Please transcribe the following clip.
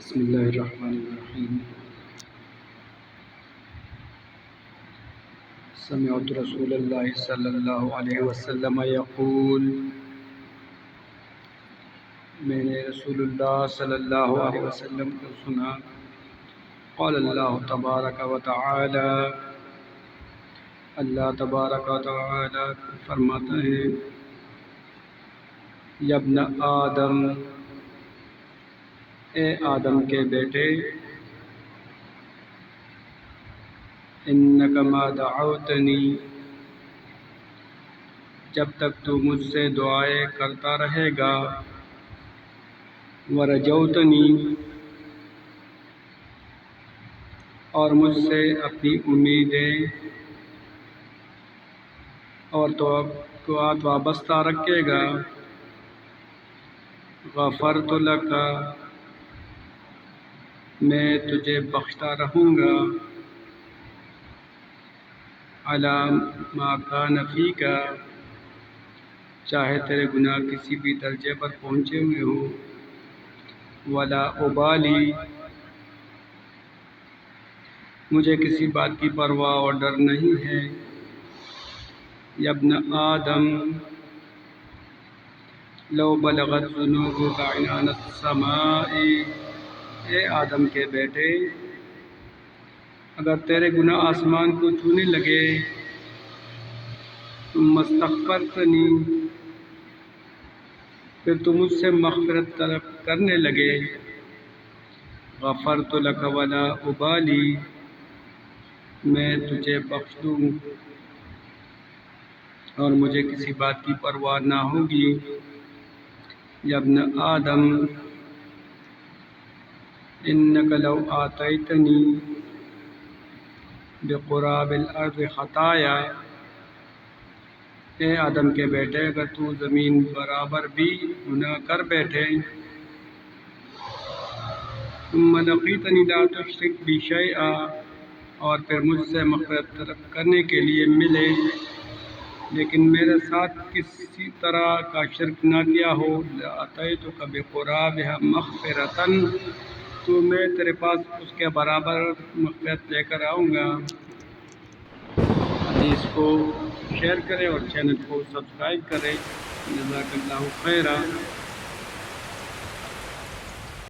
بسم الله الرحمن الرحيم. سمعت رسول الله صلی اللہ علیہ وسلم یقول، میں نے رسول اللہ صلی اللہ علیہ وسلم کو سنا، قال اللہ تبارک و تعالی، اللہ تبارک و تعالی فرماتا ہے، یا ابن آدم، اے آدم کے بیٹے، انک ما دعوتنی، جب تک تو مجھ سے دعائیں کرتا رہے گا، ورجوتنی، اور مجھ سے اپنی امیدیں اور توقعات وابستہ رکھے گا، غفرت لک، میں تجھے بخشتا رہوں گا، علی ما کان فیک، چاہے تیرے گناہ کسی بھی درجے پر پہنچے ہوئے ہوں، ولا ابالی، مجھے کسی بات کی پرواہ اور ڈر نہیں ہے، یا ابن آدم، لو بلغت ذنوبک عنان السماء، اے آدم کے بیٹے، اگر تیرے گناہ آسمان کو چھونے لگے، ثم استغفرتنی، پھر تم مجھ سے مغفرت طلب کرنے لگے، غفرت لک ولا ابالی، میں تجھے بخش دوں اور مجھے کسی بات کی پرواہ نہ ہوگی، یا ابن آدم، انک لو آتیتنی بقراب الارض خطایا، اے آدم کے بیٹے، اگر تو زمین برابر بھی گناہ کر بیٹھے، ثم لقیتنی لا تشرک بی شیئا، اور پھر مجھ سے مغفرت طلب کرنے کے لیے ملے لیکن میرے ساتھ کسی طرح کا شرک نہ کیا ہو، لأتیتک بقرابها مغفرۃ، تو میں تیرے پاس اس کے برابر مغفرت لے کر آؤں گا۔ حدیث کو شیئر کریں اور چینل کو سبسکرائب کریں۔ جزاک اللہ خیرا۔